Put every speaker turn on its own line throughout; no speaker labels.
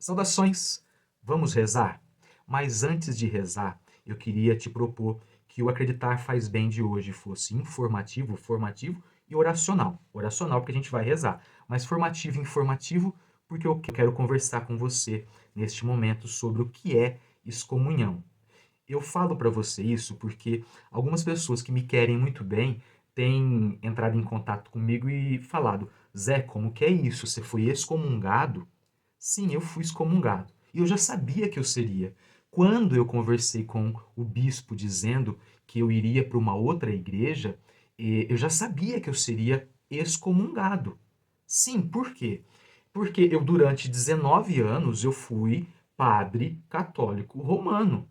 Saudações! Vamos rezar? Mas antes de rezar, eu queria te propor que o Acreditar Faz Bem de hoje fosse informativo, formativo e oracional. Oracional porque a gente vai rezar, mas formativo e informativo porque eu quero conversar com você neste momento sobre o que é excomunhão. Eu falo para você isso porque algumas pessoas que me querem muito bem têm entrado em contato comigo e falado: Zé, como que é isso? Você foi excomungado? Sim, eu fui excomungado. E eu já sabia que eu seria. Quando eu conversei com o bispo dizendo que eu iria para uma outra igreja, eu já sabia que eu seria excomungado. Sim, por quê? Porque eu, durante 19 anos, eu fui padre católico romano.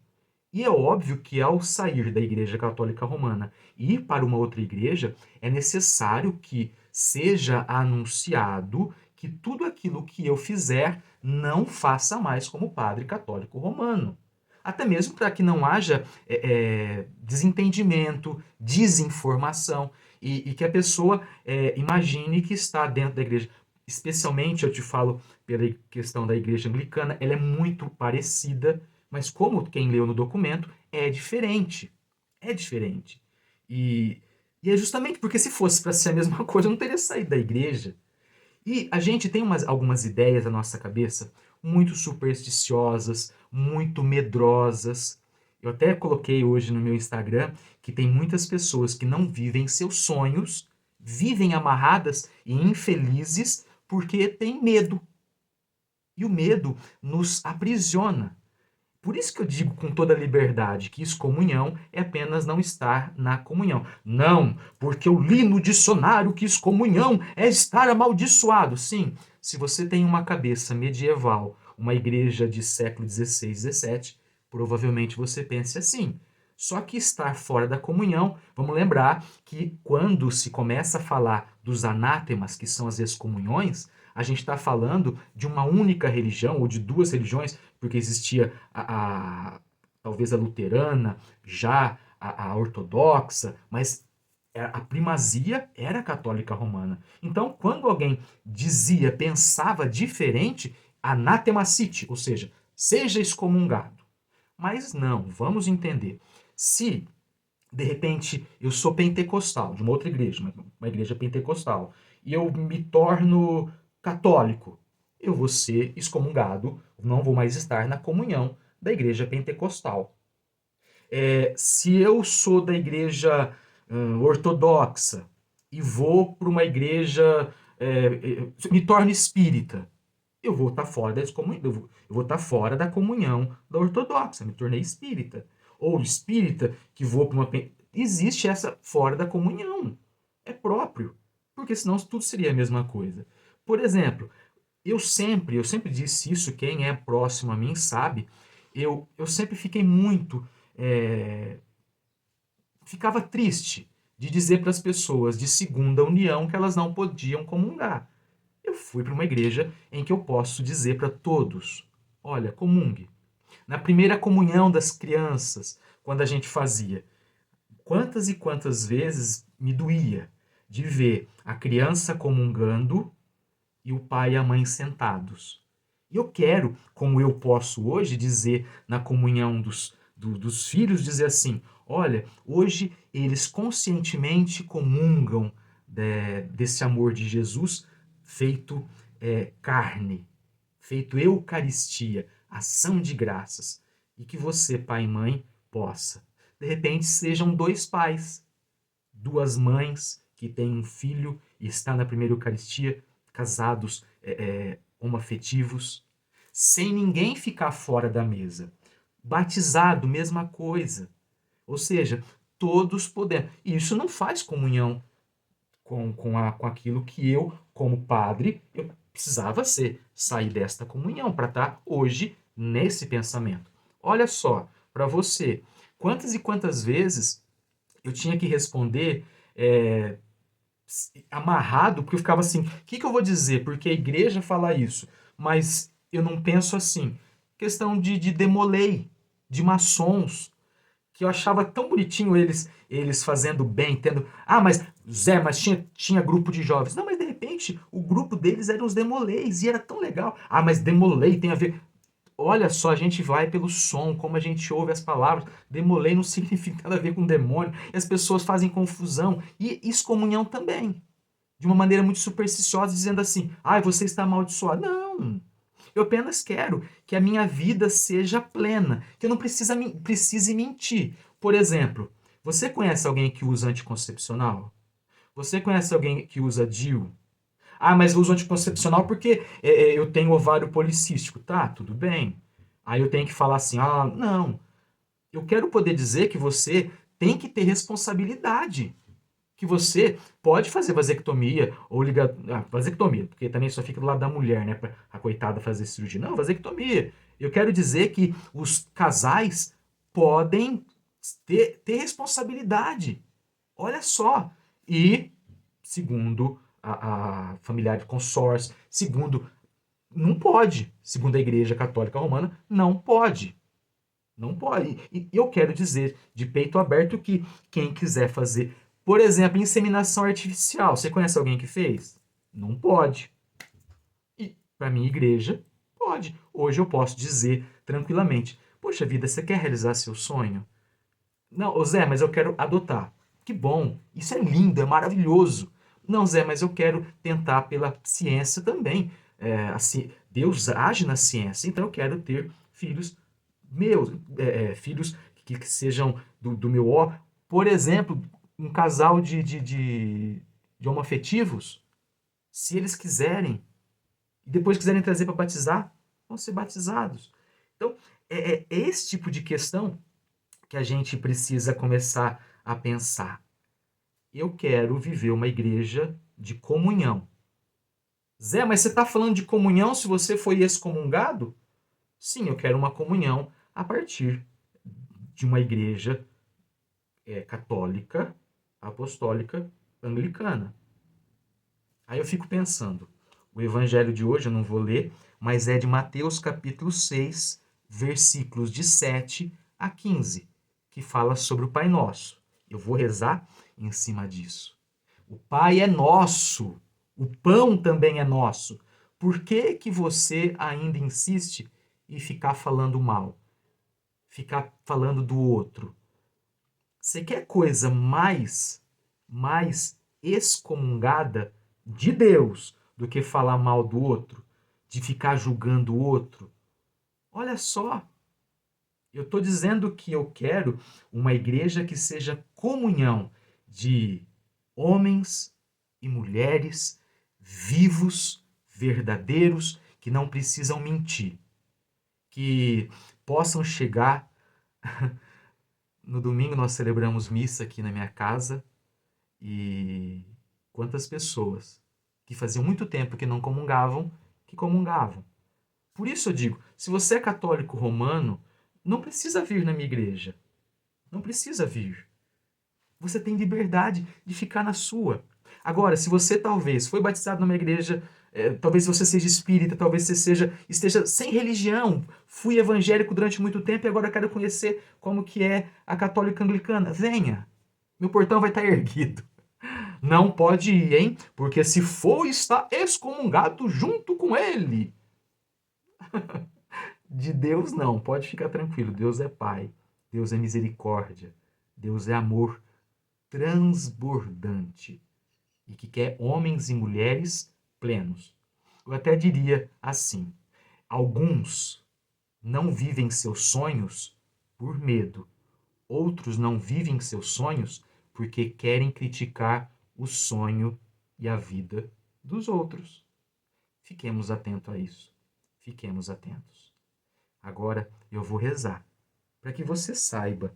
E é óbvio que ao sair da Igreja Católica Romana e ir para uma outra igreja, é necessário que seja anunciado que tudo aquilo que eu fizer não faça mais como padre católico romano. Até mesmo para que não haja desentendimento, desinformação e que a pessoa imagine que está dentro da igreja. Especialmente, eu te falo pela questão da igreja anglicana, ela é muito parecida, mas como quem leu no documento, é diferente. É diferente. E, e é justamente porque se fosse para ser a mesma coisa, eu não teria saído da igreja. E a gente tem algumas ideias na nossa cabeça muito supersticiosas, muito medrosas. Eu até coloquei hoje no meu Instagram que tem muitas pessoas que não vivem seus sonhos, vivem amarradas e infelizes porque têm medo. E o medo nos aprisiona. Por isso que eu digo com toda liberdade que excomunhão é apenas não estar na comunhão. Não, porque eu li no dicionário que excomunhão é estar amaldiçoado. Sim, se você tem uma cabeça medieval, uma igreja de século XVI, XVII, provavelmente você pense assim. Só que estar fora da comunhão, vamos lembrar que quando se começa a falar dos anátemas, que são as excomunhões, a gente está falando de uma única religião ou de duas religiões, porque existia talvez a luterana, já a ortodoxa, mas a primazia era a católica romana. Então, quando alguém dizia, pensava diferente, anatemacite, ou seja, seja excomungado. Mas não, vamos entender. Se, de repente, eu sou pentecostal, de uma outra igreja, uma igreja pentecostal, e eu me torno católico, eu vou ser excomungado, não vou mais estar na comunhão da igreja pentecostal. Se eu sou da igreja ortodoxa e vou para uma igreja, me torno espírita, eu vou estar fora da excomunhão, eu vou estar fora da comunhão da ortodoxa, me tornei espírita. Ou espírita que vou para uma. Existe essa fora da comunhão. É próprio. Porque senão tudo seria a mesma coisa. Por exemplo, eu sempre disse isso, quem é próximo a mim sabe, eu sempre fiquei muito. é, Ficava triste de dizer para as pessoas de segunda união que elas não podiam comungar. Eu fui para uma igreja em que eu posso dizer para todos: olha, comungue. Na primeira comunhão das crianças, quando a gente fazia, quantas e quantas vezes me doía de ver a criança comungando e o pai e a mãe sentados. E eu quero, como eu posso hoje dizer na comunhão dos filhos, dizer assim: olha, hoje eles conscientemente comungam desse amor de Jesus feito carne, feito Eucaristia, ação de graças. E que você, pai e mãe, possa. De repente, sejam dois pais, duas mães que têm um filho e está na primeira Eucaristia, casados homoafetivos, sem ninguém ficar fora da mesa. Batizado, mesma coisa. Ou seja, todos podemos. E isso não faz comunhão com aquilo que eu, como padre, eu precisava ser, sair desta comunhão para estar hoje nesse pensamento. Olha só, para você, quantas e quantas vezes eu tinha que responder amarrado, porque eu ficava assim, o que eu vou dizer? Porque a igreja fala isso, mas eu não penso assim. Questão de demolei, de maçons, que eu achava tão bonitinho eles fazendo bem, tendo. Ah, mas Zé, mas tinha grupo de jovens. Não, mas de repente repente, o grupo deles eram os Demolês, e era tão legal. Ah, mas Demolei tem a ver... Olha só, a gente vai pelo som, como a gente ouve as palavras. Demolei não significa nada a ver com demônio. E as pessoas fazem confusão. E excomunhão também. De uma maneira muito supersticiosa, dizendo assim, ah, você está amaldiçoado. Não, eu apenas quero que a minha vida seja plena, que eu não precise mentir. Por exemplo, você conhece alguém que usa anticoncepcional? Você conhece alguém que usa DIU? Ah, mas eu uso anticoncepcional porque eu tenho ovário policístico. Tá, tudo bem. Aí eu tenho que falar assim, ah, não. Eu quero poder dizer que você tem que ter responsabilidade. Que você pode fazer vasectomia ou ligar. Ah, vasectomia, porque também só fica do lado da mulher, né? Pra a coitada fazer cirurgia. Não, vasectomia. Eu quero dizer que os casais podem ter responsabilidade. Olha só. E, segundo a familiar de consórcio, segundo. Não pode. Segundo a Igreja Católica Romana, não pode. Não pode. E eu quero dizer de peito aberto que quem quiser fazer, por exemplo, inseminação artificial, você conhece alguém que fez? Não pode. E para minha igreja, pode. Hoje eu posso dizer tranquilamente: poxa vida, você quer realizar seu sonho? Não, ô Zé, mas eu quero adotar. Que bom. Isso é lindo, é maravilhoso. Não, Zé, mas eu quero tentar pela ciência também. Assim, Deus age na ciência, então eu quero ter filhos meus, filhos que sejam do meu ó. Por exemplo, um casal de homoafetivos, se eles quiserem, e depois quiserem trazer para batizar, vão ser batizados. Então, é esse tipo de questão que a gente precisa começar a pensar. Eu quero viver uma igreja de comunhão. Zé, mas você está falando de comunhão se você foi excomungado? Sim, eu quero uma comunhão a partir de uma igreja católica, apostólica, anglicana. Aí eu fico pensando, o evangelho de hoje eu não vou ler, mas é de Mateus capítulo 6, versículos de 7 a 15, que fala sobre o Pai Nosso. Eu vou rezar em cima disso. O Pai é nosso, o pão também é nosso. Por que que você ainda insiste em ficar falando mal? Ficar falando do outro? Você quer coisa mais excomungada de Deus do que falar mal do outro, de ficar julgando o outro? Olha só, eu estou dizendo que eu quero uma igreja que seja comunhão de homens e mulheres vivos, verdadeiros, que não precisam mentir, que possam chegar. No domingo nós celebramos missa aqui na minha casa e quantas pessoas que faziam muito tempo que não comungavam, que comungavam. Por isso eu digo, se você é católico romano, não precisa vir na minha igreja. Não precisa vir. Você tem liberdade de ficar na sua. Agora, se você talvez foi batizado numa igreja, talvez você seja espírita, talvez você esteja sem religião, fui evangélico durante muito tempo e agora quero conhecer como que é a católica anglicana, venha. Meu portão vai estar erguido. Não pode ir, hein? Porque se for, está excomungado junto com ele. De Deus não, pode ficar tranquilo. Deus é Pai, Deus é misericórdia, Deus é amor transbordante e que quer homens e mulheres plenos. Eu até diria assim: alguns não vivem seus sonhos por medo, outros não vivem seus sonhos porque querem criticar o sonho e a vida dos outros. Fiquemos atentos a isso. Fiquemos atentos. Agora eu vou rezar para que você saiba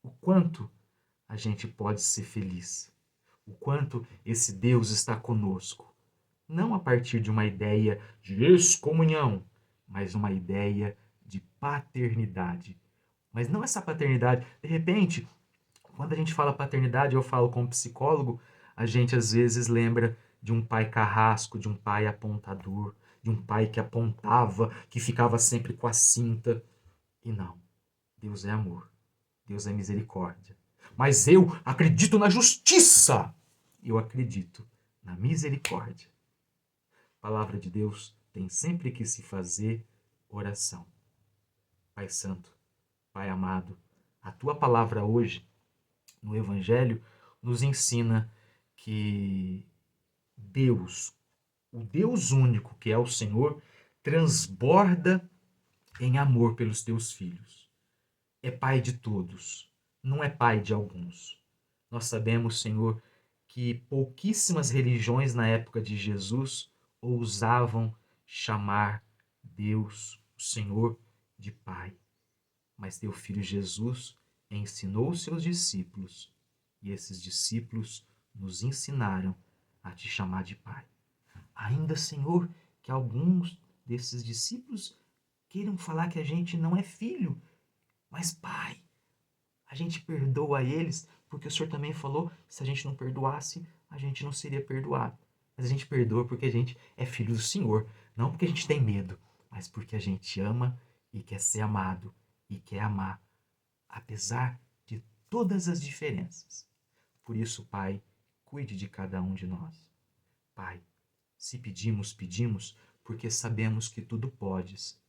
o quanto a gente pode ser feliz, o quanto esse Deus está conosco. Não a partir de uma ideia de excomunhão, mas uma ideia de paternidade. Mas não essa paternidade. De repente, quando a gente fala paternidade, eu falo como psicólogo, a gente às vezes lembra de um pai carrasco, de um pai apontador, de um pai que apontava, que ficava sempre com a cinta. E não. Deus é amor. Deus é misericórdia. Mas eu acredito na justiça. Eu acredito na misericórdia. Palavra de Deus tem sempre que se fazer oração. Pai Santo, Pai amado, a tua palavra hoje, no Evangelho, nos ensina que Deus, o Deus único que é o Senhor, transborda em amor pelos teus filhos. É Pai de todos, não é Pai de alguns. Nós sabemos, Senhor, que pouquíssimas religiões na época de Jesus ousavam chamar Deus, o Senhor, de Pai. Mas teu filho Jesus ensinou os seus discípulos, e esses discípulos nos ensinaram a te chamar de Pai. Ainda, Senhor, que alguns desses discípulos queiram falar que a gente não é filho, mas Pai. A gente perdoa eles, porque o Senhor também falou, se a gente não perdoasse, a gente não seria perdoado. Mas a gente perdoa porque a gente é filho do Senhor, não porque a gente tem medo, mas porque a gente ama e quer ser amado e quer amar, apesar de todas as diferenças. Por isso, Pai, cuide de cada um de nós. Pai, se pedimos, pedimos, porque sabemos que tudo podes.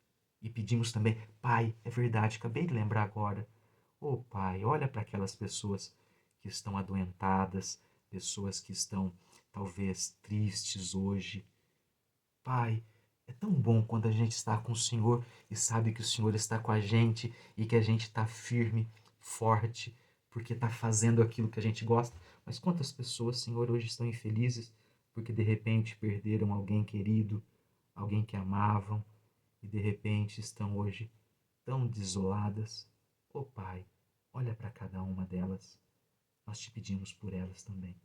E pedimos também, Pai, é verdade, acabei de lembrar agora. Oh, Pai, olha para aquelas pessoas que estão adoentadas, pessoas que estão talvez tristes hoje. Pai, é tão bom quando a gente está com o Senhor e sabe que o Senhor está com a gente e que a gente está firme, forte, porque está fazendo aquilo que a gente gosta. Mas quantas pessoas, Senhor, hoje estão infelizes porque de repente perderam alguém querido, alguém que amavam e de repente estão hoje tão desoladas. Oh, Pai, olha para cada uma delas. Nós te pedimos por elas também.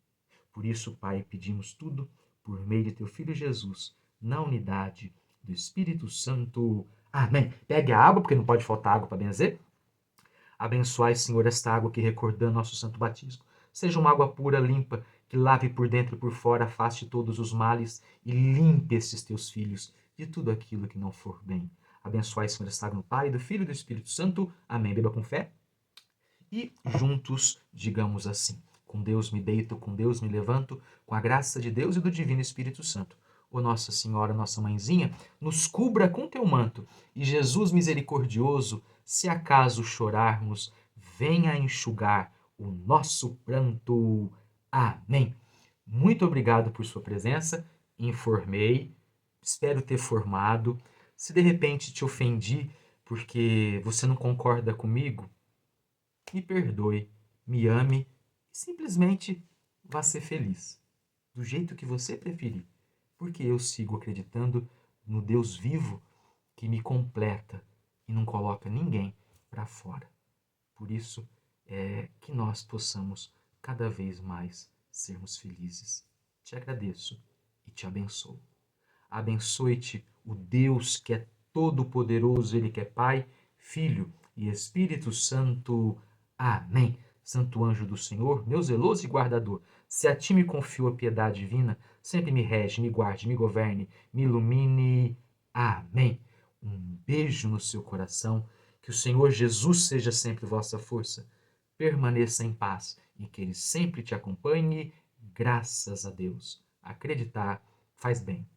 Por isso, Pai, pedimos tudo por meio de teu Filho Jesus, na unidade do Espírito Santo. Amém. Pegue a água, porque não pode faltar água para benzer. Abençoai, Senhor, esta água que recordando nosso santo batismo. Seja uma água pura, limpa, que lave por dentro e por fora, afaste todos os males e limpe esses teus filhos de tudo aquilo que não for bem. Abençoai, Senhor, esta água no Pai, do Filho e do Espírito Santo. Amém. Beba com fé. E juntos, digamos assim, com Deus me deito, com Deus me levanto, com a graça de Deus e do Divino Espírito Santo. Ó Nossa Senhora, nossa mãezinha, nos cubra com teu manto, e Jesus misericordioso, se acaso chorarmos, venha enxugar o nosso pranto. Amém. Muito obrigado por sua presença, informei, espero ter formado. Se de repente te ofendi porque você não concorda comigo, me perdoe, me ame e simplesmente vá ser feliz, do jeito que você preferir, porque eu sigo acreditando no Deus vivo que me completa e não coloca ninguém para fora. Por isso é que nós possamos cada vez mais sermos felizes. Te agradeço e te abençoo. Abençoe-te o Deus que é todo-poderoso, Ele que é Pai, Filho e Espírito Santo. Amém. Santo anjo do Senhor, meu zeloso e guardador, se a ti me confio a piedade divina, sempre me rege, me guarde, me governe, me ilumine. Amém. Um beijo no seu coração, que o Senhor Jesus seja sempre vossa força. Permaneça em paz e que Ele sempre te acompanhe. Graças a Deus. Acreditar faz bem.